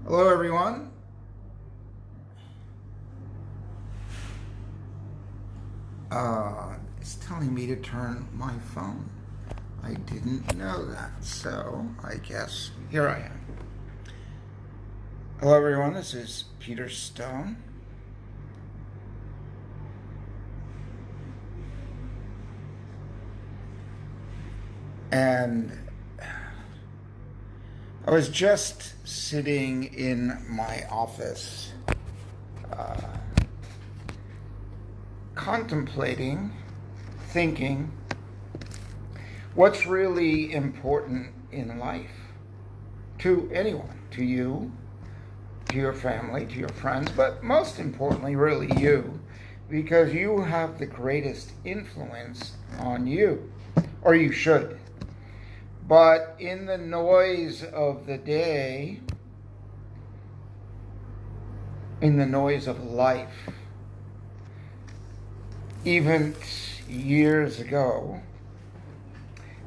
Hello, everyone. It's telling me to turn my phone. I didn't know that, so I guess here I am. Hello, everyone. This is Peter Stone. And I was just sitting in my office contemplating, thinking, what's really important in life to anyone, to you, to your family, to your friends, but most importantly, really you, because you have the greatest influence on you, or you should. But in the noise of the day, in the noise of life, even years ago,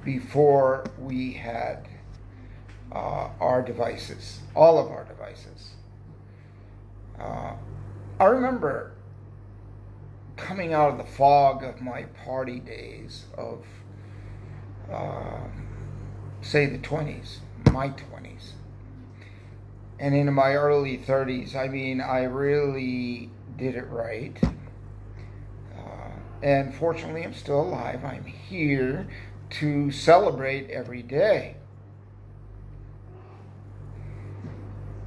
before we had our devices, all of our devices, I remember coming out of the fog of my party days of, say, the 20s, my 20s, and into my early 30s. I mean, I really did it right. And fortunately, I'm still alive. I'm here to celebrate every day.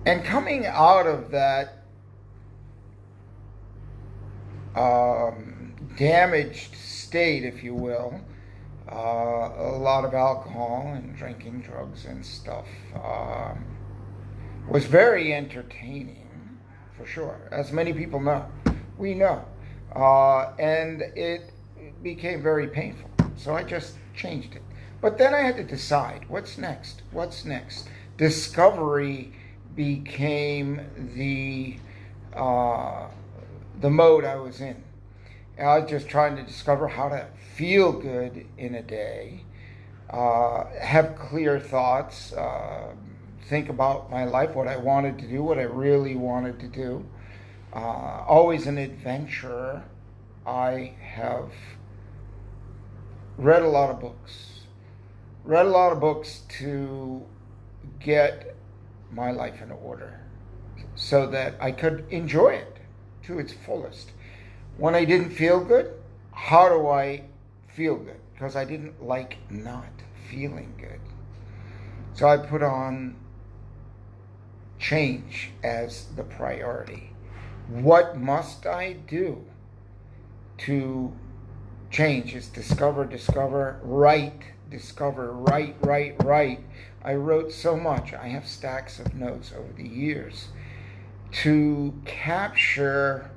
And coming out of that damaged state, if you will, a lot of alcohol and drinking drugs and stuff, was very entertaining, for sure, as many people know. We know. And it became very painful. So I just changed it. But then I had to decide, what's next? What's next? Discovery became the mode I was in. And I was just trying to discover how to feel good in a day, have clear thoughts, think about my life, what I wanted to do, what I really wanted to do. Always an adventurer. I have read a lot of books to get my life in order so that I could enjoy it to its fullest. When I didn't feel good, how do I feel good? Because I didn't like not feeling good. So I put on change as the priority. What must I do to change? Is discover, write. I wrote so much. I have stacks of notes over the years to capture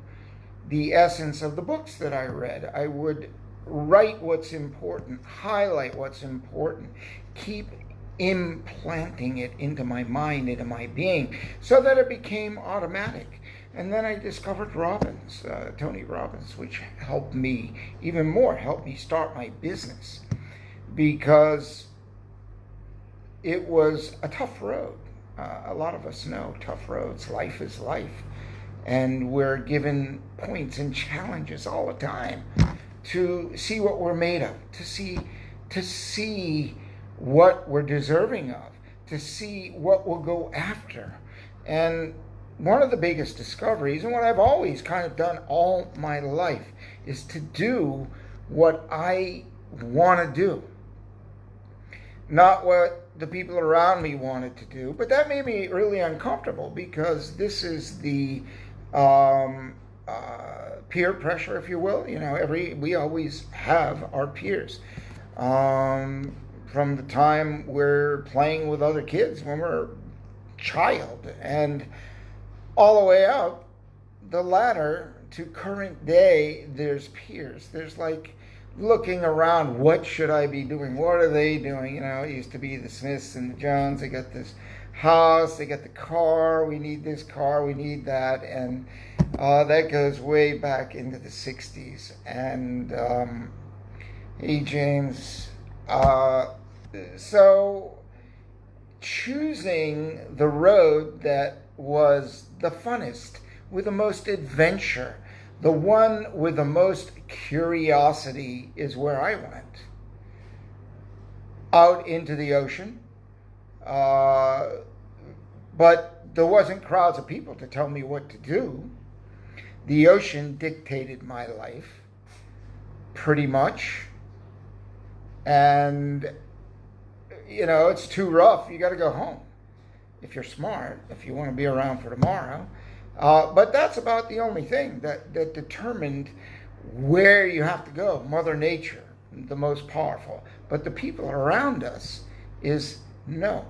the essence of the books that I read. I would write what's important, highlight what's important, keep implanting it into my mind, into my being, so that it became automatic. And then I discovered Tony Robbins, which helped me even more, helped me start my business, because it was a tough road. A lot of us know tough roads. Life is life. And we're given points and challenges all the time to see what we're made of, to see what we're deserving of, to see what we'll go after. And one of the biggest discoveries, and what I've always kind of done all my life, is to do what I want to do. Not what the people around me wanted to do, but that made me really uncomfortable, because this is the peer pressure, if you will. You know, we always have our peers. From the time we're playing with other kids when we're a child, and all the way up the ladder to current day, there's peers. There's like looking around, what should I be doing? What are they doing? You know, it used to be the Smiths and the Jones. They got this house, they got the car, we need this car, we need that. And that goes way back into the 60s. And hey, James. So choosing the road that was the funnest, with the most adventure. The one with the most curiosity is where I went. Out into the ocean. But there wasn't crowds of people to tell me what to do. The ocean dictated my life, pretty much. And, it's too rough. You got to go home. If you're smart, if you want to be around for tomorrow. But that's about the only thing that determined where you have to go. Mother Nature, the most powerful. But the people around us is no.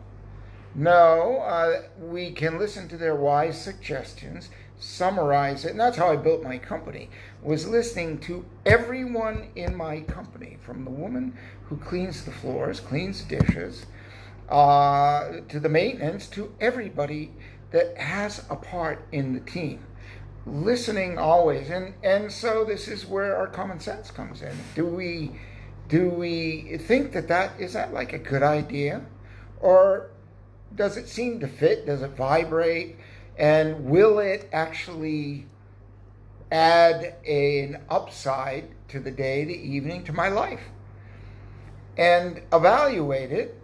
No, we can listen to their wise suggestions, summarize it, and that's how I built my company, was listening to everyone in my company, from the woman who cleans the floors, cleans dishes, to the maintenance, to everybody that has a part in the team. Listening always, and so this is where our common sense comes in. Do we think that is that like a good idea? Or does it seem to fit? Does it vibrate? And will it actually add an upside to the day, the evening, to my life? And evaluate it.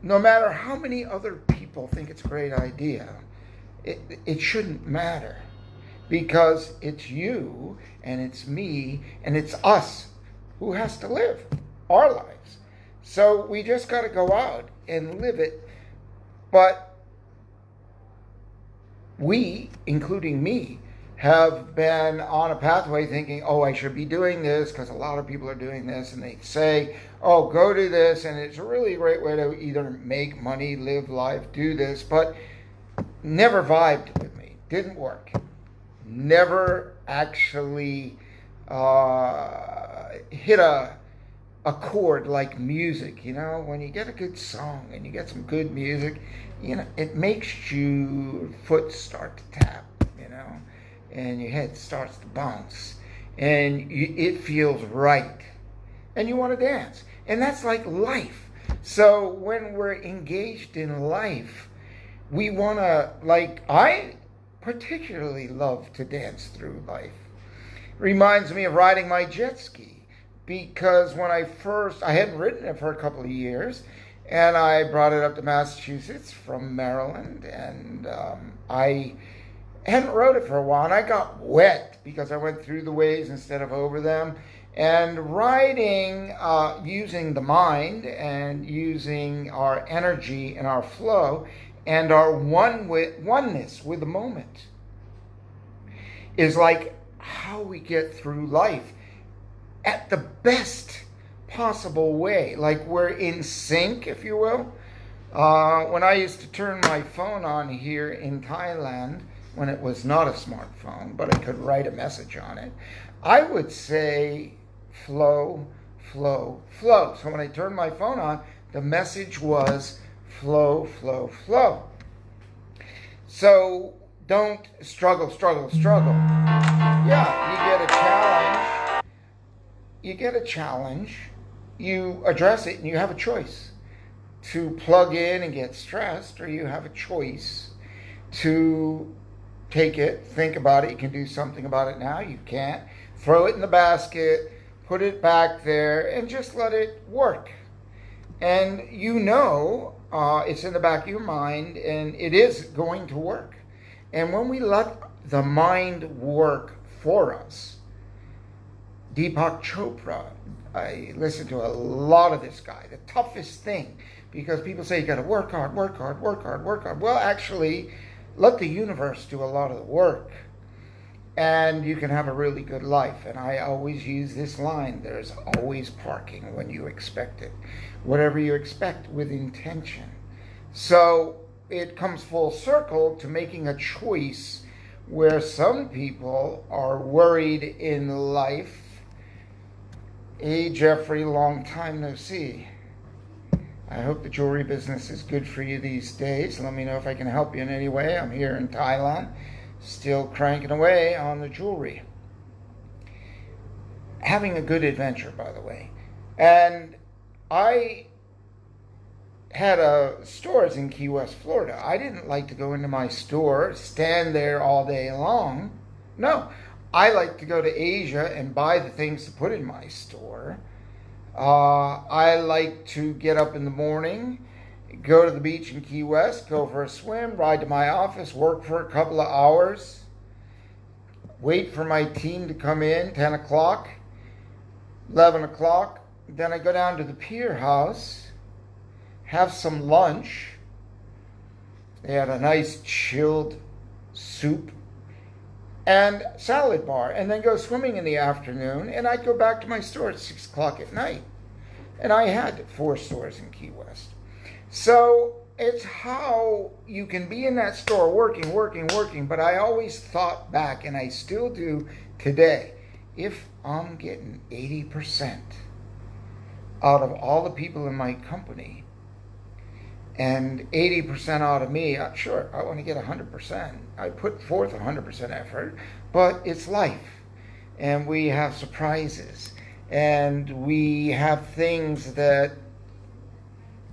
No matter how many other people think it's a great idea, it shouldn't matter. Because it's you, and it's me, and it's us who has to live our lives. So we just got to go out and live it. But we, including me, have been on a pathway thinking, I should be doing this because a lot of people are doing this. And they say, go do this. And it's a really great way to either make money, live life, do this. But never vibed with me. Didn't work. Never actually hit a chord like music. When you get a good song and you get some good music, it makes your foot start to tap, and your head starts to bounce, and it feels right, and you want to dance. And that's like life. So when we're engaged in life, we want to, I particularly love to dance through life. Reminds me of riding my jet ski, because when I hadn't ridden it for a couple of years, and I brought it up to Massachusetts from Maryland, and I hadn't rode it for a while, and I got wet because I went through the waves instead of over them. And riding, using the mind and using our energy and our flow and our oneness with the moment is like how we get through life at the best possible way. Like we're in sync, if you will. When I used to turn my phone on here in Thailand, when it was not a smartphone, but I could write a message on it, I would say flow, flow, flow. So when I turned my phone on, the message was flow, flow, flow. So don't struggle. Yeah, you get a challenge, you address it, and you have a choice to plug in and get stressed, or you have a choice to take it, think about it. You can do something about it now. You can't. Throw it in the basket, put it back there, and just let it work. And it's in the back of your mind, and it is going to work. And when we let the mind work for us, Deepak Chopra, I listen to a lot of this guy, the toughest thing, because people say you got to work hard. Well, actually, let the universe do a lot of the work, and you can have a really good life. And I always use this line: there's always parking when you expect it. Whatever you expect with intention. So it comes full circle to making a choice where some people are worried in life. Hey, Jeffrey, long time no see. I hope the jewelry business is good for you these days. Let me know if I can help you in any way. I'm here in Thailand, still cranking away on the jewelry. Having a good adventure, by the way. And I had stores in Key West, Florida. I didn't like to go into my store, stand there all day long. No, I like to go to Asia and buy the things to put in my store. I like to get up in the morning, go to the beach in Key West, go for a swim, ride to my office, work for a couple of hours, wait for my team to come in, 10 o'clock, 11 o'clock. Then I go down to the pier house, have some lunch. They had a nice chilled soup and salad bar, and then go swimming in the afternoon, and I'd go back to my store at 6 o'clock at night. And I had 4 stores in Key West. So it's how you can be in that store working, but I always thought back, and I still do today, if I'm getting 80% out of all the people in my company, and 80% out of me, sure, I want to get 100%. I put forth 100% effort, but it's life. And we have surprises. And we have things that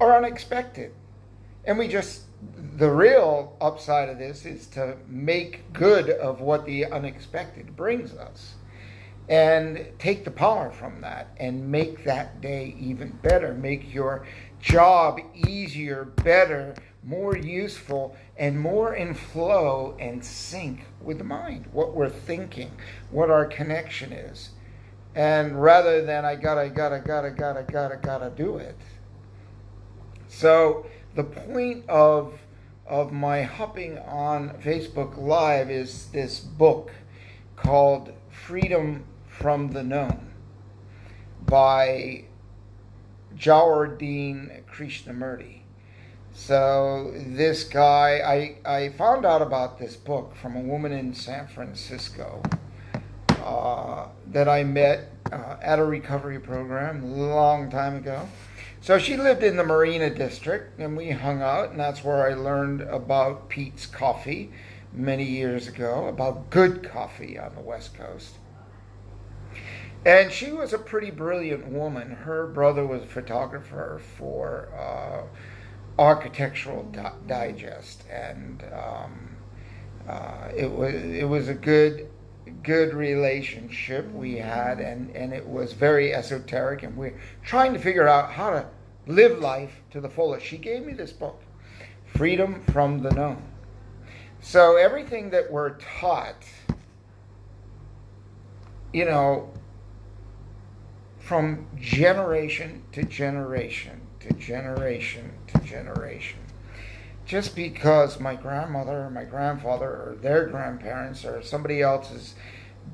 are unexpected. And the real upside of this is to make good of what the unexpected brings us. And take the power from that and make that day even better. Make your job easier, better, more useful, and more in flow and sync with the mind, what we're thinking, what our connection is. And rather than I gotta do it. So the point of my hopping on Facebook Live is this book called Freedom from the Known by Jayawardene Krishnamurti. So this guy, I found out about this book from a woman in San Francisco that I met at a recovery program a long time ago. So she lived in the Marina District, and we hung out, and that's where I learned about Peet's Coffee many years ago, about good coffee on the West Coast. And she was a pretty brilliant woman. Her brother was a photographer for Architectural Digest, and it was a good relationship we had, and it was very esoteric, and we're trying to figure out how to live life to the fullest. She gave me this book, Freedom from the Known. So everything that we're taught, from generation to generation to generation to generation. Just because my grandmother or my grandfather or their grandparents or somebody else's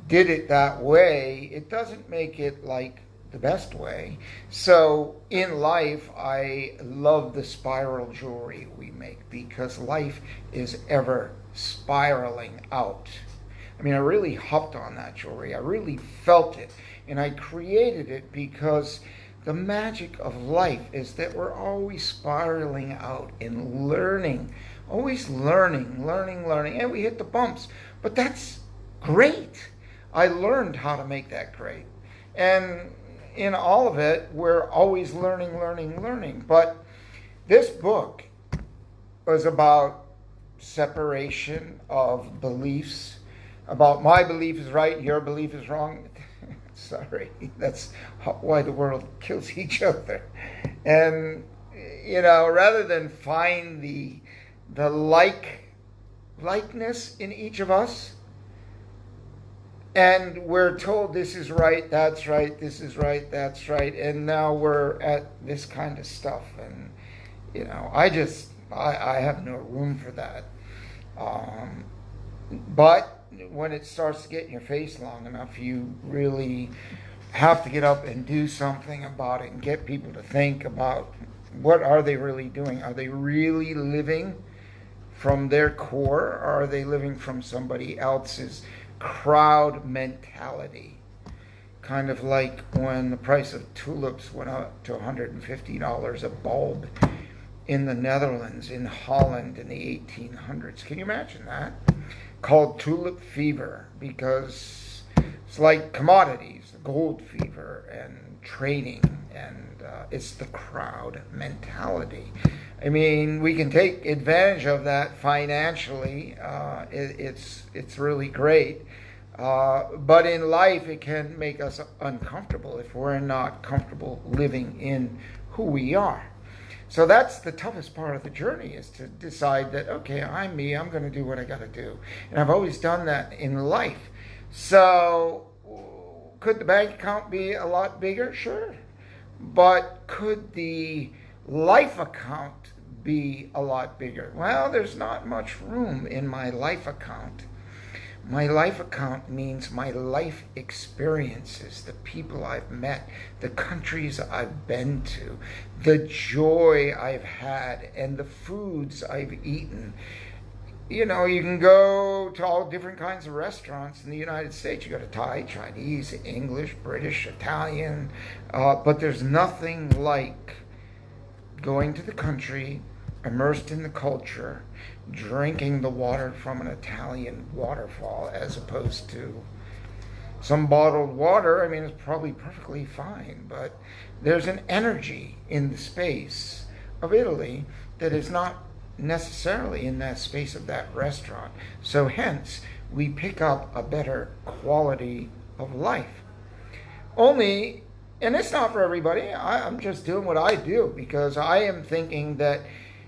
did it that way, it doesn't make it like the best way. So in life, I love the spiral jewelry we make because life is ever spiraling out. I mean, I really hopped on that jewelry. I really felt it. And I created it because the magic of life is that we're always spiraling out and learning. Always learning. And we hit the bumps. But that's great. I learned how to make that great. And in all of it, we're always learning. But this book was about separation of beliefs, about my belief is right, your belief is wrong. Sorry, that's why the world kills each other. And, rather than find the likeness in each of us, and we're told this is right, that's right, this is right, that's right, and now we're at this kind of stuff. And, I have no room for that. But when it starts to get in your face long enough, you really have to get up and do something about it and get people to think about what are they really doing. Are they really living from their core, or are they living from somebody else's crowd mentality? Kind of like when the price of tulips went up to $150 a bulb in the Netherlands, in Holland in the 1800s. Can you imagine that? Called tulip fever, because it's like commodities, gold fever, and trading and it's the crowd mentality. I mean, we can take advantage of that financially. It's really great. But in life, it can make us uncomfortable if we're not comfortable living in who we are. So that's the toughest part of the journey, is to decide that, okay, I'm me, I'm going to do what I got to do. And I've always done that in life. So could the bank account be a lot bigger? Sure. But could the life account be a lot bigger? Well, there's not much room in my life account. My life account means my life experiences, the people I've met, the countries I've been to, the joy I've had, and the foods I've eaten. You know, you can go to all different kinds of restaurants in the United States. You go to Thai, Chinese, English, British, Italian, but there's nothing like going to the country, immersed in the culture, drinking the water from an Italian waterfall as opposed to some bottled water. I mean, it's probably perfectly fine, but there's an energy in the space of Italy that is not necessarily in that space of that restaurant. So hence, we pick up a better quality of life. Only, and it's not for everybody, I'm just doing what I do because I am thinking that,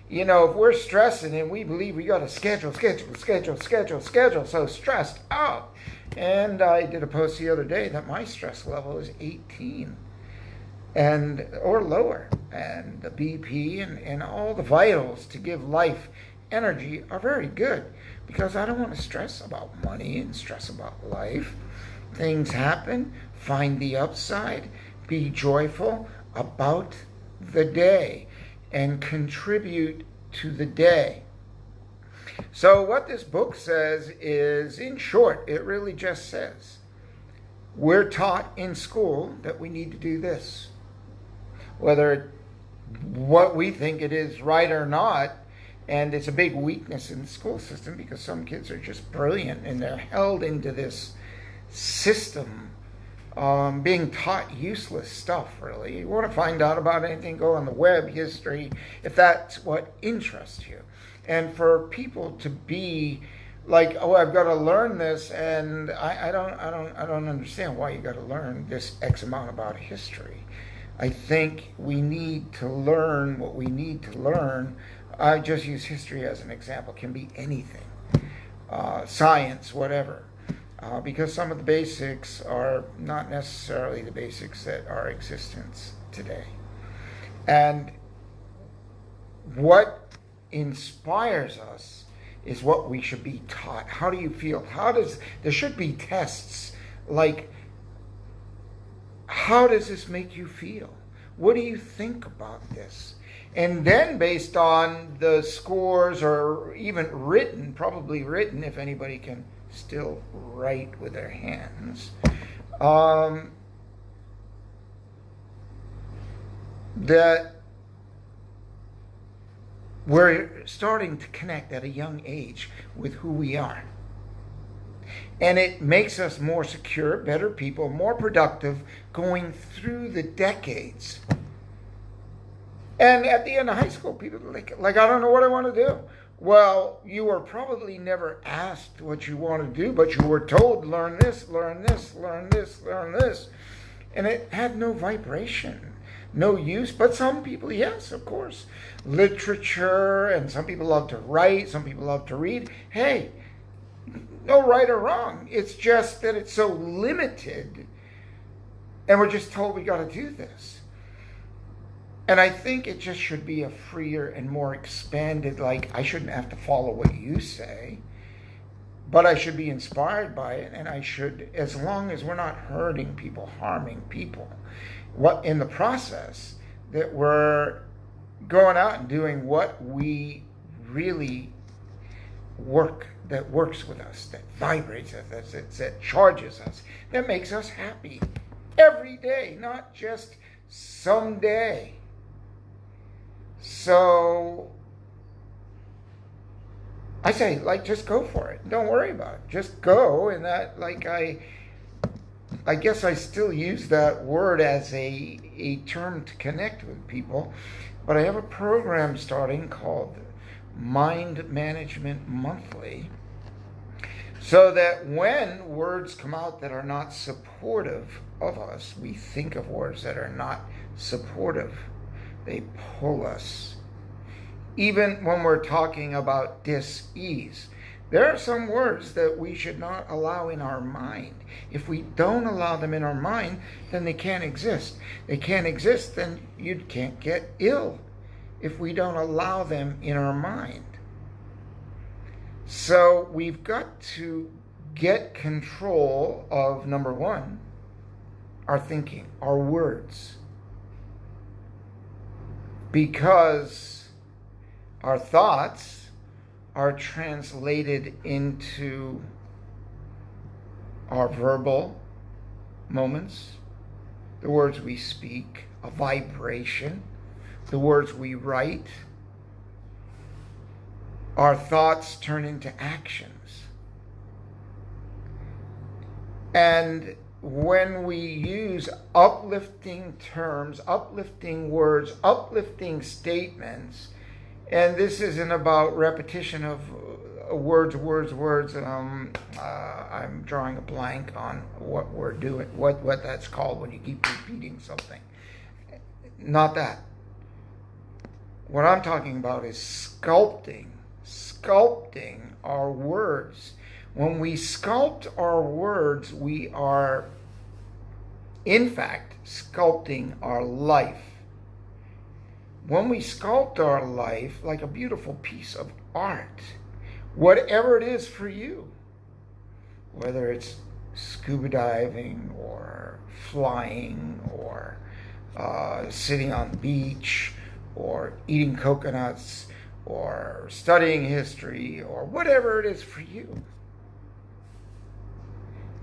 you know, if we're stressing and we believe we got to schedule, so stressed out. And I did a post the other day that my stress level is 18 and or lower. And the BP and all the vitals to give life energy are very good because I don't want to stress about money and stress about life. Things happen, find the upside, be joyful about the day, and contribute to the day. So what this book says is, in short, it really just says, we're taught in school that we need to do this. Whether what we think it is right or not, and it's a big weakness in the school system because some kids are just brilliant and they're held into this system being taught useless stuff, really. You want to find out about anything, go on the web, history, if that's what interests you. And for people to be like, oh, I've got to learn this, and I don't understand why you got to learn this X amount about history. I think we need to learn what we need to learn. I just use history as an example. It can be anything, science, whatever. Because some of the basics are not necessarily the basics that are existence today. And what inspires us is what we should be taught. How do you feel? There should be tests like, how does this make you feel? What do you think about this? And then based on the scores, or even written, probably written if anybody can still write with their hands, that we're starting to connect at a young age with who we are. And it makes us more secure, better people, more productive going through the decades. And at the end of high school, people are like, I don't know what I want to do. Well, you were probably never asked what you want to do, but you were told, learn this, learn this, learn this, learn this. And it had no vibration, no use. But some people, yes, of course. Literature, and some people love to write, some people love to read. Hey, no right or wrong. It's just that it's so limited, and we're just told we got to do this. And I think it just should be a freer and more expanded, like, I shouldn't have to follow what you say, but I should be inspired by it, and I should, as long as we're not hurting people, harming people, what in the process, that we're going out and doing what we really that works with us, that vibrates us, that charges us, that makes us happy every day, not just someday. So I say, like, just go for it. Don't worry about it. Just go. And that, like, I guess I still use that word as a term to connect with people, but I have a program starting called Mind Management Monthly, so that when words come out that are not supportive of us, we think of words that are not supportive. They pull us. Even when we're talking about dis-ease, there are some words that we should not allow in our mind. If we don't allow them in our mind, then they can't exist. They can't exist, then you can't get ill if we don't allow them in our mind. So we've got to get control of, number one, our thinking, our words. Because our thoughts are translated into our verbal moments, the words we speak, a vibration, the words we write. Our thoughts turn into actions. And when we use uplifting terms, uplifting words, uplifting statements, and this isn't about repetition of words. I'm drawing a blank on what we're doing, what that's called when you keep repeating something. Not that. What I'm talking about is sculpting our words. When we sculpt our words, we are, in fact, sculpting our life. When we sculpt our life like a beautiful piece of art, whatever it is for you, whether it's scuba diving or flying or sitting on the beach or eating coconuts or studying history or whatever it is for you,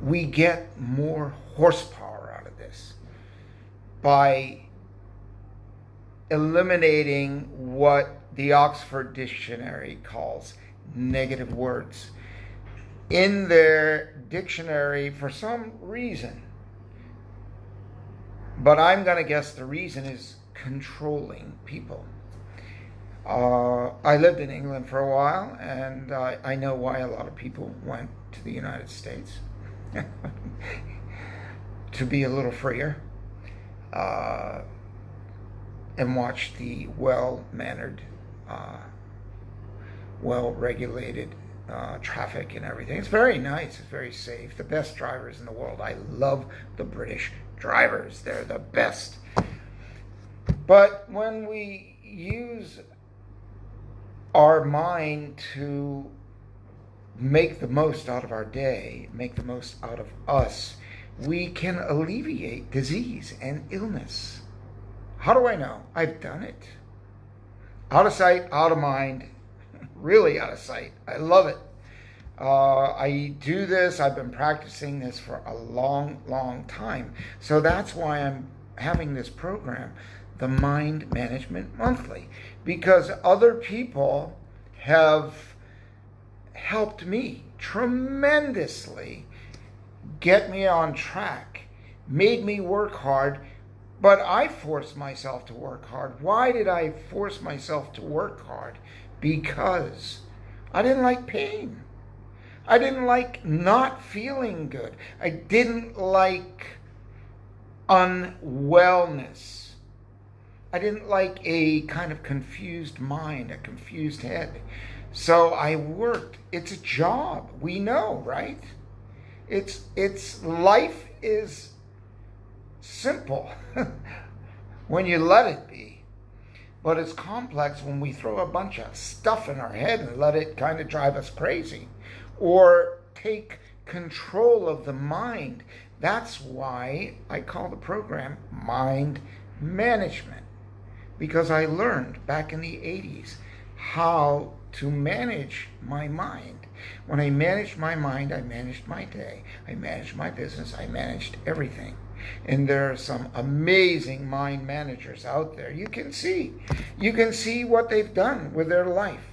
we get more horsepower out of this by eliminating what the Oxford Dictionary calls negative words. In their dictionary, for some reason, but I'm going to guess the reason is controlling people. I lived in England for a while, and I know why a lot of people went to the United States. To be a little freer and watch the well-mannered, well-regulated traffic and everything. It's very nice. It's very safe. The best drivers in the world. I love the British drivers. They're the best. But when we use our mind to make the most out of our day, make the most out of us, we can alleviate disease and illness. How do I know? I've done it. Out of sight, out of mind, really out of sight. I love it. I do this, I've been practicing this for a long, long time. So that's why I'm having this program, the Mind Management Monthly, because other people have helped me tremendously get me on track, made me work hard, but I forced myself to work hard. Why did I force myself to work hard? Because I didn't like pain. I didn't like not feeling good. I didn't like unwellness. I didn't like a kind of confused mind, a confused head. So I worked. It's a job. We know, right? It's life is simple when you let it be. But it's complex when we throw a bunch of stuff in our head and let it kind of drive us crazy. Or take control of the mind. That's why I call the program Mind Management. Because I learned back in the 80s how to manage my mind. When I managed my mind, I managed my day. I managed my business. I managed everything. And there are some amazing mind managers out there. You can see what they've done with their life.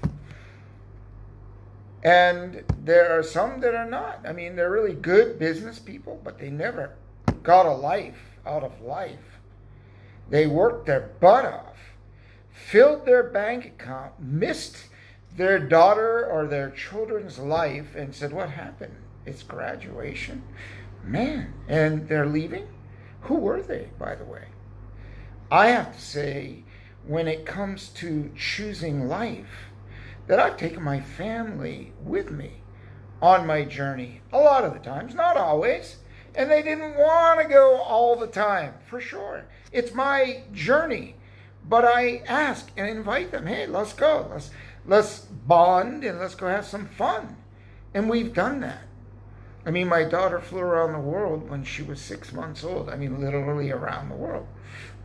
And there are some that are not. I mean, they're really good business people, but they never got a life out of life. They worked their butt off, filled their bank account, missed their daughter or their children's life, and said, what happened? It's graduation. Man, and they're leaving? Who were they, by the way? I have to say, when it comes to choosing life, that I've taken my family with me on my journey a lot of the times, not always. And they didn't want to go all the time, for sure. It's my journey. But I ask and invite them, hey, let's go. Let's bond and let's go have some fun. And we've done that. I mean, my daughter flew around the world when she was 6 months old. I mean, literally around the world.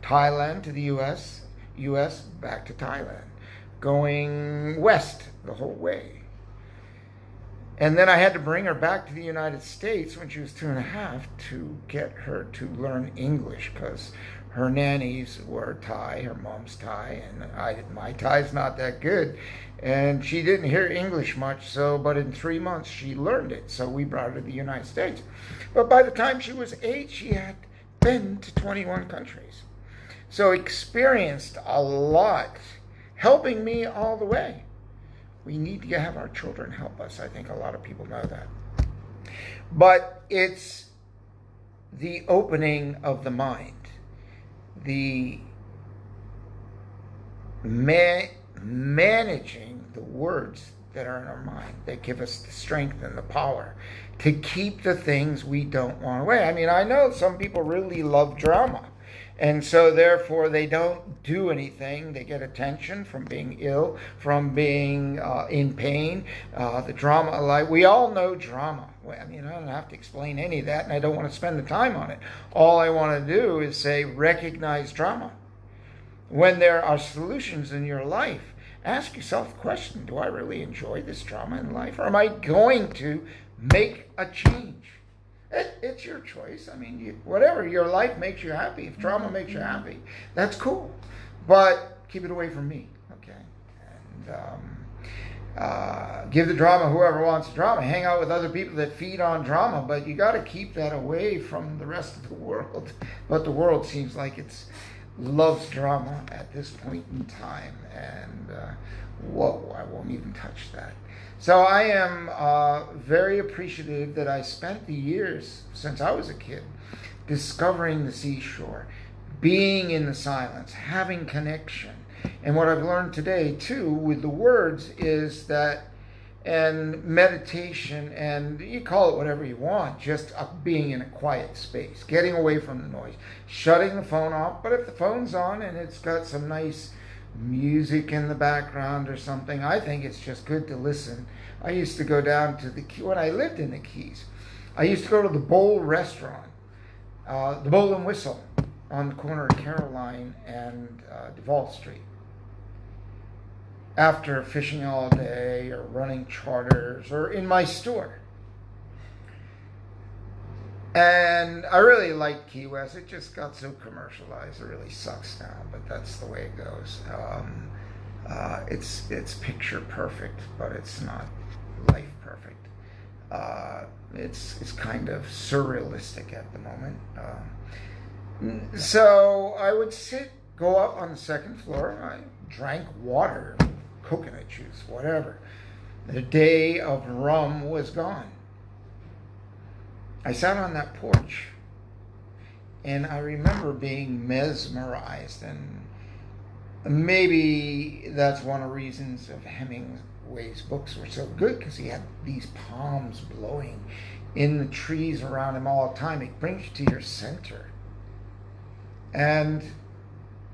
Thailand to the U.S., U.S. back to Thailand. Going west the whole way. And then I had to bring her back to the United States when she was 2.5 to get her to learn English, because her nannies were Thai, her mom's Thai, and my Thai's not that good. And she didn't hear English much, but in 3 months she learned it. So we brought her to the United States. But by the time she was 8, she had been to 21 countries. So experienced a lot, helping me all the way. We need to have our children help us. I think a lot of people know that. But it's the opening of the mind, the managing the words that are in our mind that give us the strength and the power to keep the things we don't want away. I mean, I know some people really love drama. And so therefore they don't do anything. They get attention from being ill, from being in pain. The drama of life. We all know drama. I mean, I don't have to explain any of that, and I don't want to spend the time on it. All I want to do is say, recognize drama. When there are solutions in your life, ask yourself the question, do I really enjoy this drama in life? Or am I going to make a change? It's your choice. I mean, whatever, your life makes you happy. If drama makes you happy, that's cool. But keep it away from me, okay? And give the drama whoever wants drama. Hang out with other people that feed on drama, but you got to keep that away from the rest of the world. But the world seems like it's loves drama at this point in time. And whoa, I won't even touch that. So I am very appreciative that I spent the years since I was a kid discovering the seashore, being in the silence, having connection. And what I've learned today, too, with the words is that, and meditation, and you call it whatever you want, just being in a quiet space, getting away from the noise, shutting the phone off. But if the phone's on and it's got some nice music in the background or something, I think it's just good to listen. I used to go down to when I lived in the Keys, I used to go to the Bowl restaurant, the Bowl and Whistle on the corner of Caroline and Duval Street. After fishing all day or running charters or in my store. And I really liked Key West. It just got so commercialized. It really sucks now, but that's the way it goes. It's picture perfect, but it's not life perfect. It's kind of surrealistic at the moment. So I would go up on the second floor. I drank water, coconut juice, whatever. The day of rum was gone. I sat on that porch, and I remember being mesmerized, and maybe that's one of the reasons of Hemingway's books were so good, because he had these palms blowing in the trees around him all the time. It brings you to your center. And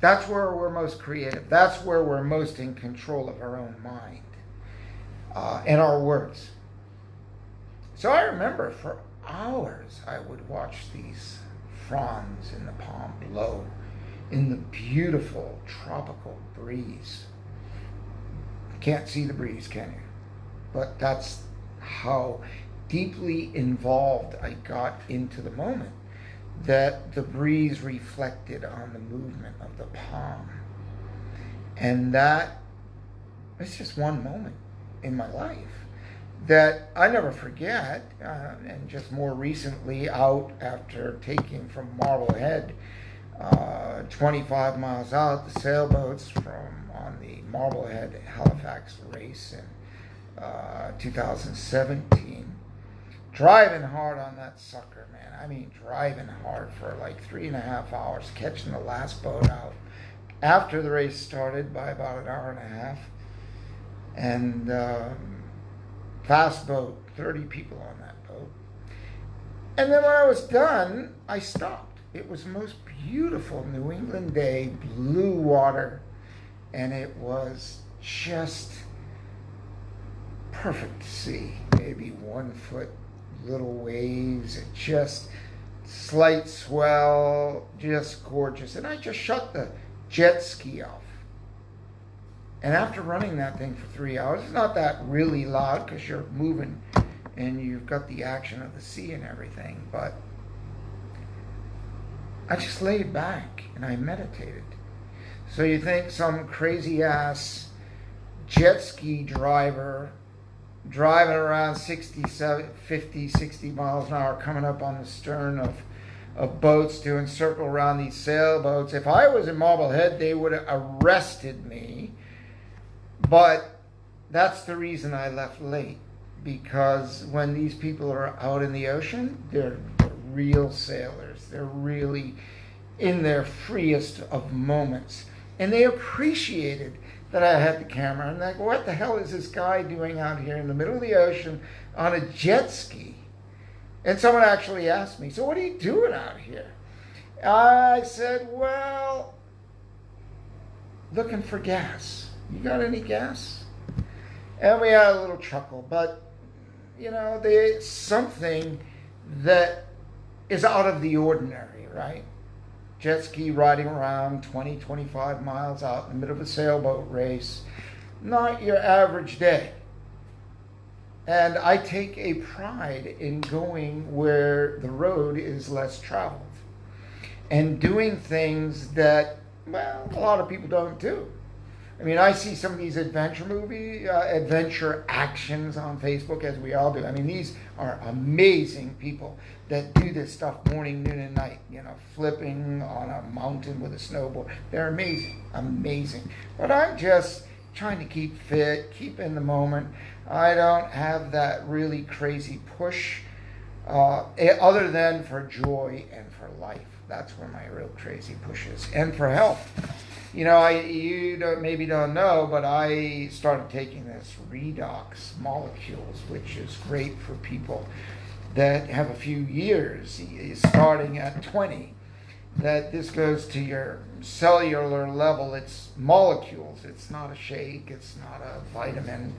that's where we're most creative. That's where we're most in control of our own mind and our words. So I remember for hours I would watch these fronds in the palm blow in the beautiful tropical breeze. Can't see the breeze, can you? But that's how deeply involved I got into the moment, that the breeze reflected on the movement of the palm. And that, it's just one moment in my life. that I never forget, and just more recently out after taking from Marblehead 25 miles out, the sailboats from on the Marblehead Halifax race in 2017. Driving hard on that sucker, man. I mean, driving hard for like 3.5 hours, catching the last boat out after the race started by about an hour and a half. And fast boat, 30 people on that boat. And then when I was done, I stopped. It was the most beautiful New England day, blue water, and it was just perfect to see. Maybe 1 foot little waves, and just slight swell, just gorgeous. And I just shut the jet ski off. And after running that thing for 3 hours, it's not that really loud because you're moving and you've got the action of the sea and everything, but I just laid back and I meditated. So you think some crazy ass jet ski driver driving around 50, 60 miles an hour coming up on the stern of boats doing circle around these sailboats. If I was in Marblehead, they would have arrested me. But that's the reason I left late, because when these people are out in the ocean, they're real sailors. They're really in their freest of moments. And they appreciated that I had the camera. And like, what the hell is this guy doing out here in the middle of the ocean on a jet ski? And someone actually asked me, so what are you doing out here? I said, well, looking for gas. You got any gas? And we had a little chuckle, but you know, there's something that is out of the ordinary, right? Jet ski riding around 20, 25 miles out in the middle of a sailboat race, not your average day. And I take a pride in going where the road is less traveled and doing things that, well, a lot of people don't do. I mean, I see some of these adventure actions on Facebook, as we all do. I mean, these are amazing people that do this stuff morning, noon, and night. You know, flipping on a mountain with a snowboard. They're amazing, amazing. But I'm just trying to keep fit, keep in the moment. I don't have that really crazy push, other than for joy and for life. That's where my real crazy push is, and for health. You know, you maybe don't know, but I started taking this redox molecules, which is great for people that have a few years, starting at 20. That this goes to your cellular level. It's molecules. It's not a shake. It's not a vitamin.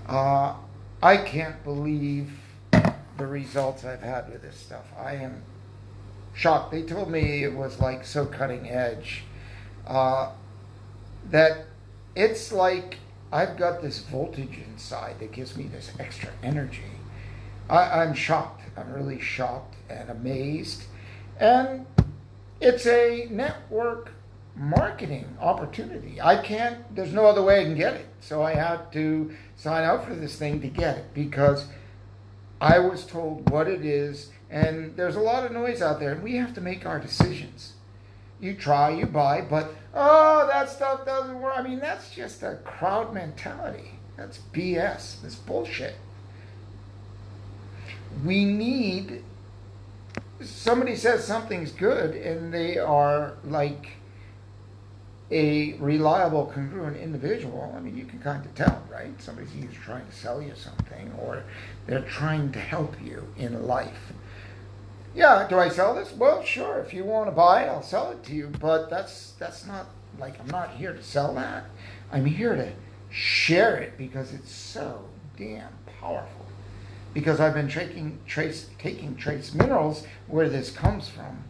I can't believe the results I've had with this stuff. I am shocked. They told me it was like so cutting edge. That it's like I've got this voltage inside that gives me this extra energy. I'm shocked. I'm really shocked and amazed. And it's a network marketing opportunity. There's no other way I can get it. So I had to sign up for this thing to get it, because I was told what it is, and there's a lot of noise out there, and we have to make our decisions. You try, you buy, but, oh, that stuff doesn't work. I mean, that's just a crowd mentality. That's BS. That's bullshit. We need, somebody says something's good, and they are like a reliable, congruent individual. I mean, you can kind of tell, right? Somebody's either trying to sell you something, or they're trying to help you in life. Yeah, do I sell this? Well, sure. If you want to buy it, I'll sell it to you. But that's not like, I'm not here to sell that. I'm here to share it because it's so damn powerful. Because I've been taking trace minerals where this comes from,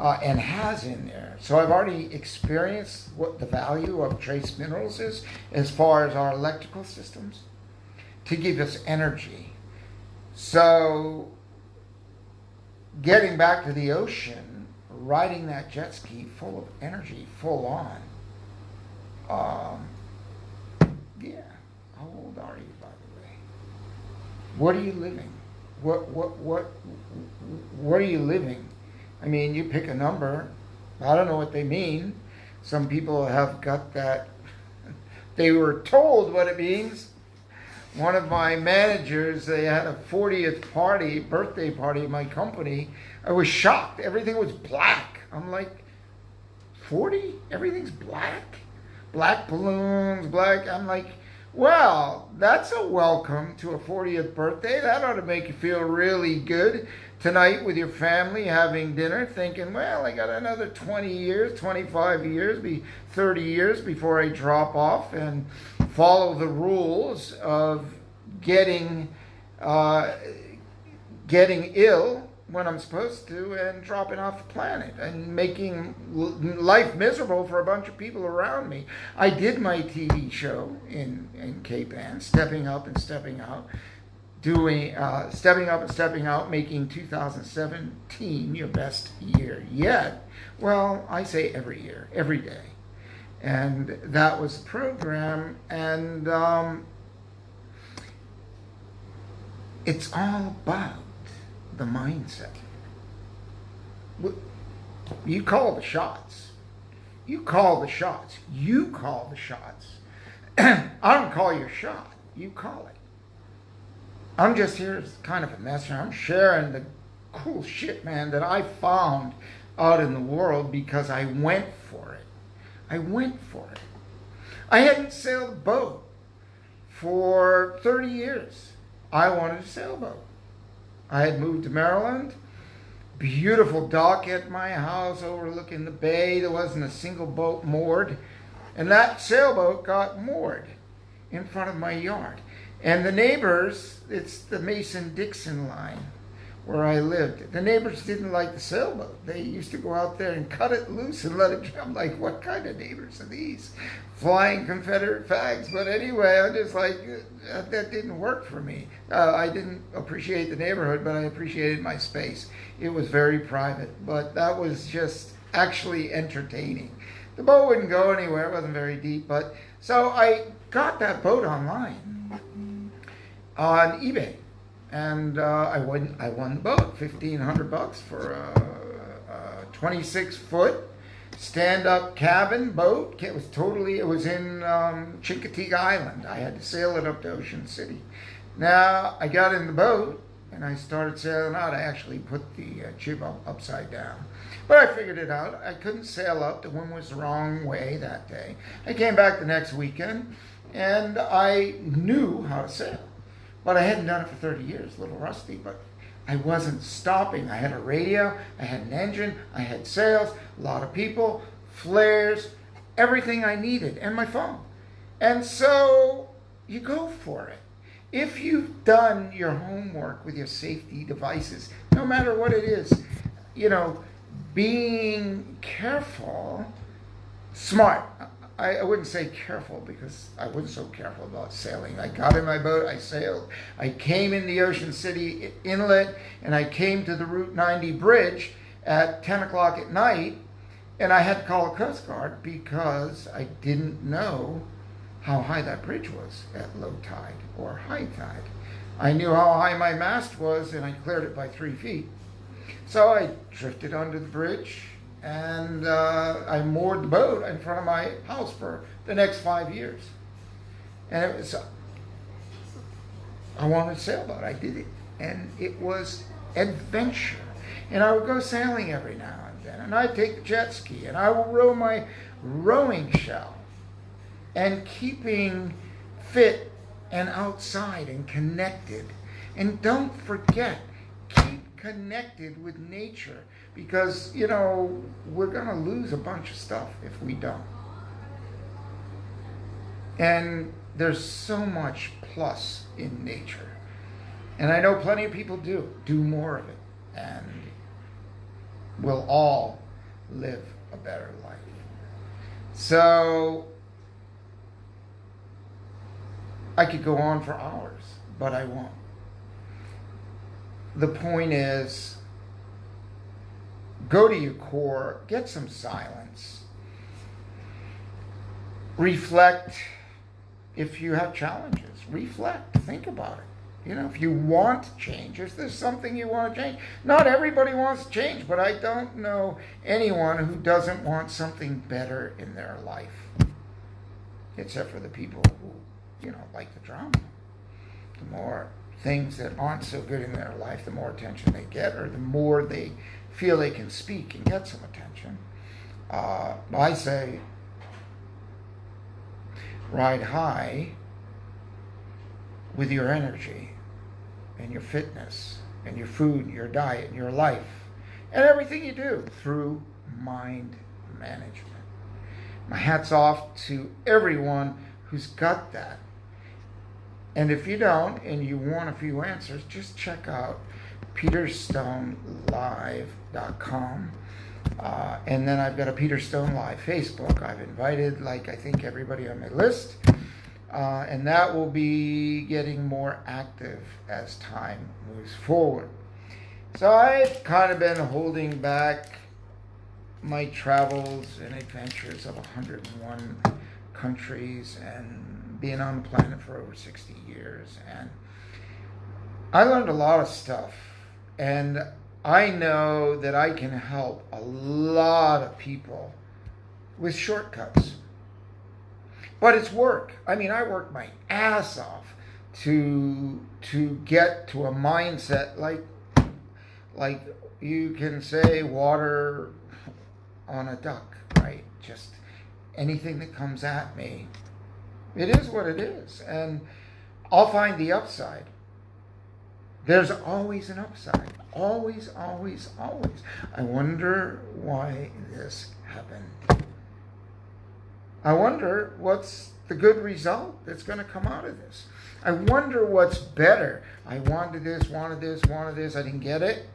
and has in there. So I've already experienced what the value of trace minerals is as far as our electrical systems to give us energy. So getting back to the ocean, riding that jet ski full of energy, full on. Yeah. How old are you, by the way? What are you living? What are you living? I mean, you pick a number. I don't know what they mean. Some people have got that. They were told what it means. One of my managers, they had a 40th birthday party at my company. I was shocked. Everything was black. I'm like, 40? Everything's black? Black balloons, black. I'm like, well, that's a welcome to a 40th birthday. That ought to make you feel really good tonight with your family having dinner, thinking, well, I got another 20 years, 25 years, 30 years before I drop off and follow the rules of getting ill when I'm supposed to and dropping off the planet and making life miserable for a bunch of people around me. I did my TV show in Cape Ann, stepping up and stepping out, making 2017 your best year yet. Well, I say every year, every day. And that was the program, and it's all about the mindset. You call the shots. You call the shots. You call the shots. I don't call your shot. You call it. I'm just here as kind of a messenger. I'm sharing the cool shit, man, that I found out in the world because I went for it. I went for it. I hadn't sailed a boat for 30 years. I wanted a sailboat. I had moved to Maryland. Beautiful dock at my house overlooking the bay. There wasn't a single boat moored. And that sailboat got moored in front of my yard. And the neighbors, it's the Mason-Dixon line where I lived. The neighbors didn't like the sailboat. They used to go out there and cut it loose and let it jump. I'm like, what kind of neighbors are these? Flying Confederate flags. But anyway, I'm just like, that didn't work for me. I didn't appreciate the neighborhood, but I appreciated my space. It was very private, but that was just actually entertaining. The boat wouldn't go anywhere. It wasn't very deep. But so I got that boat online on eBay. And I won the boat, $1,500 for a 26-foot stand-up cabin boat. It was in Chincoteague Island. I had to sail it up to Ocean City. Now I got in the boat and I started sailing out. I actually put the jib upside down, but I figured it out. I couldn't sail up. The wind was the wrong way that day. I came back the next weekend and I knew how to sail. But I hadn't done it for 30 years, a little rusty, but I wasn't stopping. I had a radio, I had an engine, I had sails, a lot of people, flares, everything I needed, and my phone. And so you go for it. If you've done your homework with your safety devices, no matter what it is, being careful, smart. I wouldn't say careful because I wasn't so careful about sailing. I got in my boat, I sailed. I came in the Ocean City Inlet and I came to the Route 90 bridge at 10 o'clock at night and I had to call the Coast Guard because I didn't know how high that bridge was at low tide or high tide. I knew how high my mast was and I cleared it by 3 feet. So I drifted under the bridge. And I moored the boat in front of my house for the next 5 years. And it was, I wanted a sailboat. I did it. And it was adventure. And I would go sailing every now and then. And I'd take the jet ski. And I would row my rowing shell. And keeping fit and outside and connected. And don't forget, keep connected with nature. Because, we're going to lose a bunch of stuff if we don't. And there's so much plus in nature. And I know plenty of people do more of it. And we'll all live a better life. So, I could go on for hours, but I won't. The point is, go to your core, get some silence, reflect. If you have challenges, reflect, think about it. You know, if you want to change, if there's something you want to change. Not everybody wants to change, but I don't know anyone who doesn't want something better in their life. Except for the people who, like the drama. The more things that aren't so good in their life, the more attention they get, or the more they feel they can speak and get some attention. I say, ride high with your energy and your fitness and your food, your diet, and your life, and everything you do through mind management. My hat's off to everyone who's got that. And if you don't, and you want a few answers, just check out peterstonelive.com. And then I've got a Peter Stone Live Facebook. I've invited, I think, everybody on my list. And that will be getting more active as time moves forward. So I've kind of been holding back my travels and adventures of 101 countries and being on the planet for over 60 years. And I learned a lot of stuff. And I know that I can help a lot of people with shortcuts. But it's work. I mean, I work my ass off to get to a mindset like you can say water on a duck, right? Just anything that comes at me, it is what it is. And I'll find the upside. There's always an upside. Always, always, always. I wonder why this happened. I wonder what's the good result that's going to come out of this. I wonder what's better. I wanted this. I didn't get it.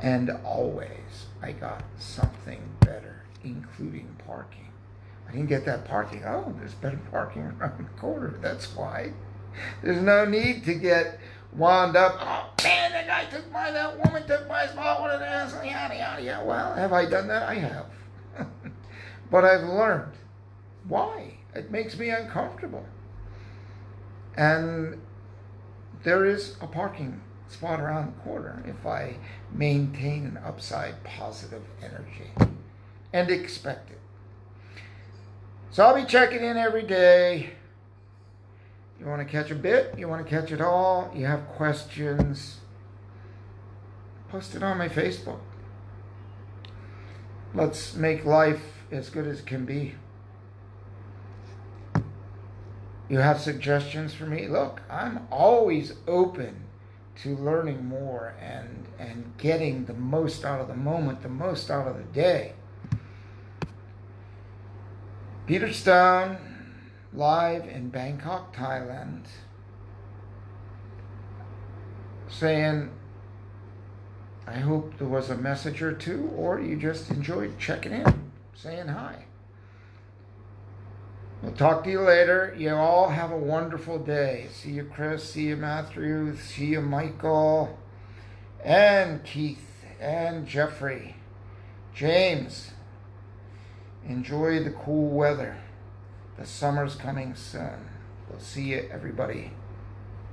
And always I got something better, including parking. I didn't get that parking. Oh, there's better parking around the corner. That's why. There's no need to get wound up. Oh, man, that woman took my spot. What an ass. Yada, yada, yada. Well, have I done that? I have. But I've learned. Why? It makes me uncomfortable. And there is a parking spot around the corner if I maintain an upside positive energy and expect it. So I'll be checking in every day. You want to catch a bit? You want to catch it all? You have questions? Post it on my Facebook. Let's make life as good as it can be. You have suggestions for me? Look, I'm always open to learning more and getting the most out of the moment, the most out of the day. Peter Stone, live in Bangkok, Thailand, saying, I hope there was a message or two, or you just enjoyed checking in, saying hi. We'll talk to you later. You all have a wonderful day. See you, Chris. See you, Matthew. See you, Michael. And Keith. And Jeffrey. James. Enjoy the cool weather. The summer's coming soon. We'll see you, everybody.